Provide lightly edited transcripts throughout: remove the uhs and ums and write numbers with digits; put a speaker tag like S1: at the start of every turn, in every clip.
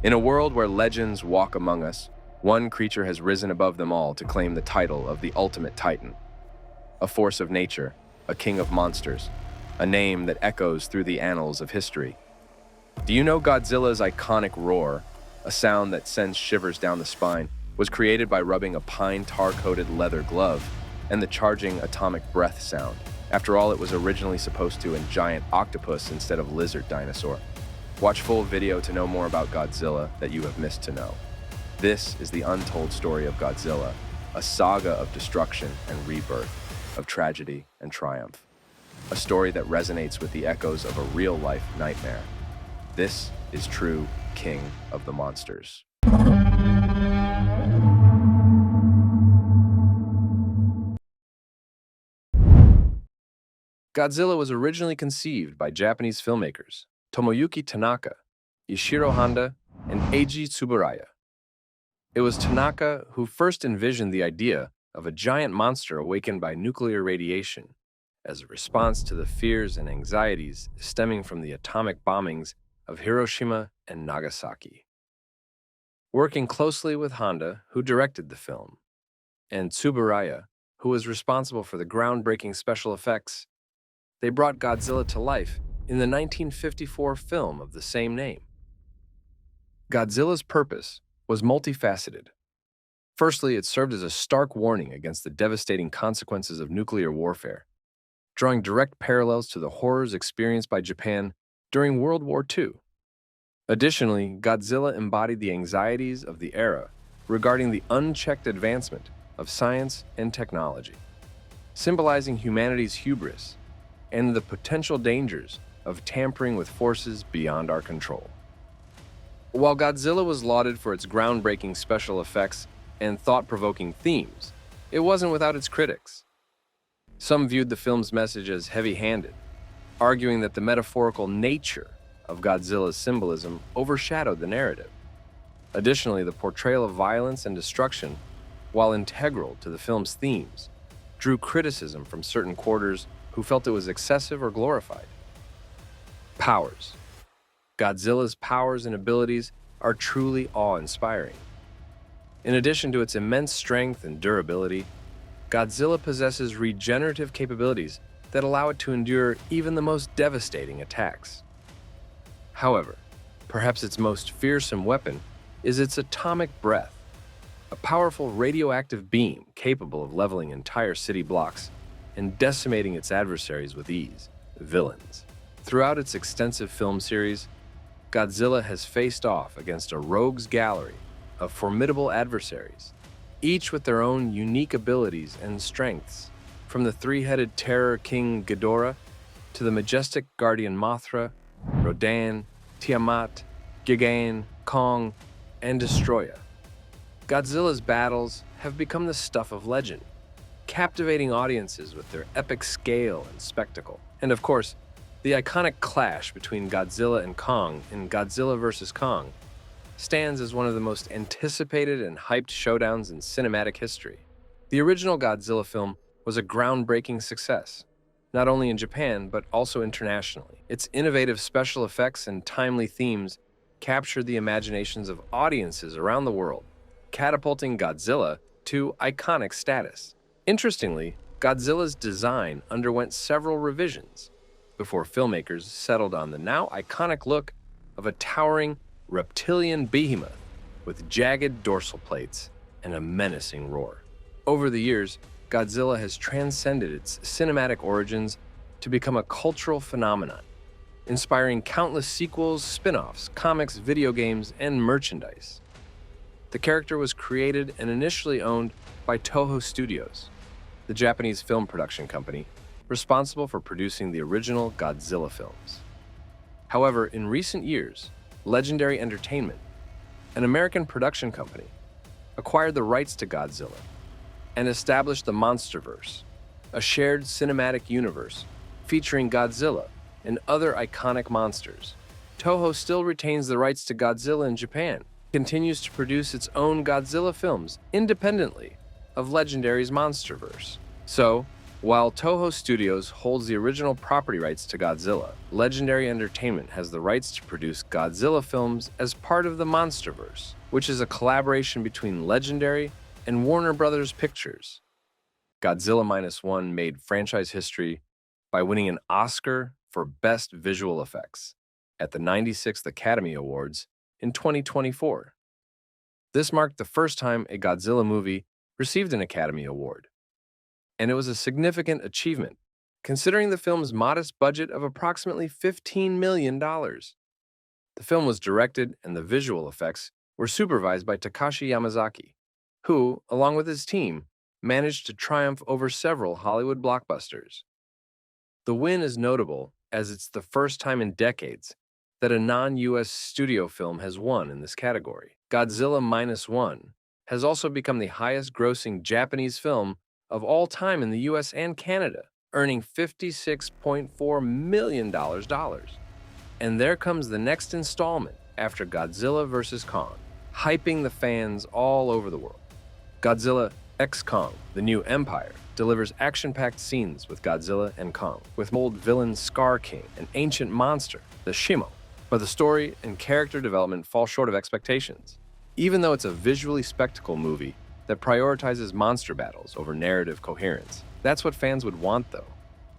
S1: In a world where legends walk among us, one creature has risen above them all to claim the title of the ultimate titan. A force of nature, a king of monsters, a name that echoes through the annals of history. Do you know Godzilla's iconic roar, a sound that sends shivers down the spine, was created by rubbing a pine tar-coated leather glove and the charging atomic breath sound? After all, it was originally supposed to in giant octopus instead of lizard dinosaur. Watch full video to know more about Godzilla that you have missed to know. This is the untold story of Godzilla, a saga of destruction and rebirth, of tragedy and triumph. A story that resonates with the echoes of a real-life nightmare. This is true King of the Monsters. Godzilla was originally conceived by Japanese filmmakers Tomoyuki Tanaka, Ishiro Honda, and Eiji Tsuburaya. It was Tanaka who first envisioned the idea of a giant monster awakened by nuclear radiation as a response to the fears and anxieties stemming from the atomic bombings of Hiroshima and Nagasaki. Working closely with Honda, who directed the film, and Tsuburaya, who was responsible for the groundbreaking special effects, they brought Godzilla to life in the 1954 film of the same name. Godzilla's purpose was multifaceted. Firstly, it served as a stark warning against the devastating consequences of nuclear warfare, drawing direct parallels to the horrors experienced by Japan during World War II. Additionally, Godzilla embodied the anxieties of the era regarding the unchecked advancement of science and technology, symbolizing humanity's hubris and the potential dangers of tampering with forces beyond our control. While Godzilla was lauded for its groundbreaking special effects and thought-provoking themes, it wasn't without its critics. Some viewed the film's message as heavy-handed, arguing that the metaphorical nature of Godzilla's symbolism overshadowed the narrative. Additionally, the portrayal of violence and destruction, while integral to the film's themes, drew criticism from certain quarters who felt it was excessive or glorified. Powers. Godzilla's powers and abilities are truly awe-inspiring. In addition to its immense strength and durability, Godzilla possesses regenerative capabilities that allow it to endure even the most devastating attacks. However, perhaps its most fearsome weapon is its atomic breath, a powerful radioactive beam capable of leveling entire city blocks and decimating its adversaries with ease, villains. Throughout its extensive film series, Godzilla has faced off against a rogues gallery of formidable adversaries, each with their own unique abilities and strengths, from the three-headed terror king Ghidorah to the majestic guardian Mothra, Rodan, Tiamat, Gigan, Kong, and Destroya. Godzilla's battles have become the stuff of legend, captivating audiences with their epic scale and spectacle. And of course, the iconic clash between Godzilla and Kong in Godzilla vs. Kong stands as one of the most anticipated and hyped showdowns in cinematic history. The original Godzilla film was a groundbreaking success, not only in Japan but also internationally. Its innovative special effects and timely themes captured the imaginations of audiences around the world, catapulting Godzilla to iconic status. Interestingly, Godzilla's design underwent several revisions before filmmakers settled on the now iconic look of a towering reptilian behemoth with jagged dorsal plates and a menacing roar. Over the years, Godzilla has transcended its cinematic origins to become a cultural phenomenon, inspiring countless sequels, spin-offs, comics, video games, and merchandise. The character was created and initially owned by TOHO Studios, the Japanese film production company responsible for producing the original Godzilla films. However, in recent years, Legendary Entertainment, an American production company, acquired the rights to Godzilla and established the Monsterverse, a shared cinematic universe featuring Godzilla and other iconic monsters. TOHO still retains the rights to Godzilla in Japan, continues to produce its own Godzilla films independently of Legendary's Monsterverse. So, While Toho Studios holds the original property rights to Godzilla, Legendary Entertainment has the rights to produce Godzilla films as part of the Monsterverse, which is a collaboration between Legendary and Warner Brothers Pictures. Godzilla Minus One made franchise history by winning an Oscar for Best Visual Effects at the 96th Academy Awards in 2024. This marked the first time a Godzilla movie received an Academy Award, and it was a significant achievement, considering the film's modest budget of approximately $15 million. The film was directed and the visual effects were supervised by Takashi Yamazaki, who, along with his team, managed to triumph over several Hollywood blockbusters. The win is notable as it's the first time in decades that a non-US studio film has won in this category. Godzilla Minus One has also become the highest-grossing Japanese film of all time in the US and Canada, earning $56.4 million. And there comes the next installment after Godzilla vs. Kong, hyping the fans all over the world. Godzilla x Kong, The New Empire, delivers action-packed scenes with Godzilla and Kong, with old villain Scar King, an ancient monster, the Shimo. But the story and character development fall short of expectations. Even though it's a visually spectacle movie that prioritizes monster battles over narrative coherence, that's what fans would want, though.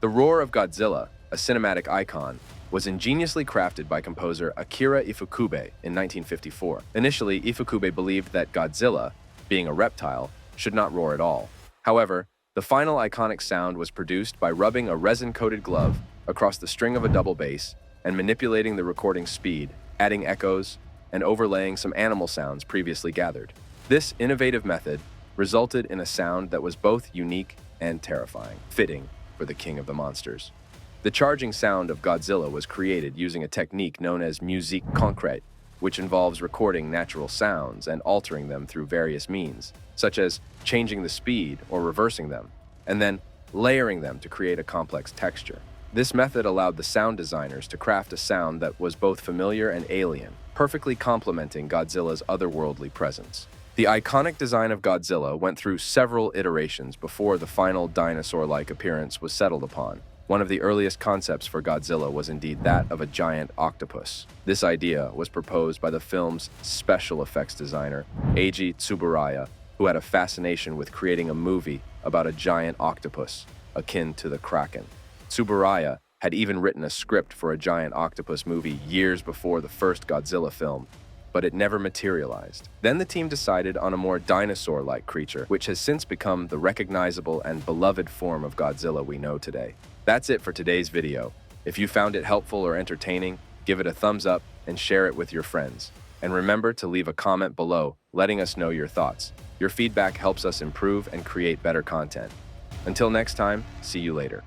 S1: The roar of Godzilla, a cinematic icon, was ingeniously crafted by composer Akira Ifukube in 1954. Initially, Ifukube believed that Godzilla, being a reptile, should not roar at all. However, the final iconic sound was produced by rubbing a resin-coated glove across the string of a double bass and manipulating the recording speed, adding echoes, and overlaying some animal sounds previously gathered. This innovative method resulted in a sound that was both unique and terrifying, fitting for the king of the monsters. The charging sound of Godzilla was created using a technique known as musique concrète, which involves recording natural sounds and altering them through various means, such as changing the speed or reversing them, and then layering them to create a complex texture. This method allowed the sound designers to craft a sound that was both familiar and alien, perfectly complementing Godzilla's otherworldly presence. The iconic design of Godzilla went through several iterations before the final dinosaur-like appearance was settled upon. One of the earliest concepts for Godzilla was indeed that of a giant octopus. This idea was proposed by the film's special effects designer, Eiji Tsuburaya, who had a fascination with creating a movie about a giant octopus, akin to the Kraken. Tsuburaya had even written a script for a giant octopus movie years before the first Godzilla film, but it never materialized. Then the team decided on a more dinosaur-like creature, which has since become the recognizable and beloved form of Godzilla we know today. That's it for today's video. If you found it helpful or entertaining, give it a thumbs up and share it with your friends. And remember to leave a comment below, letting us know your thoughts. Your feedback helps us improve and create better content. Until next time, see you later.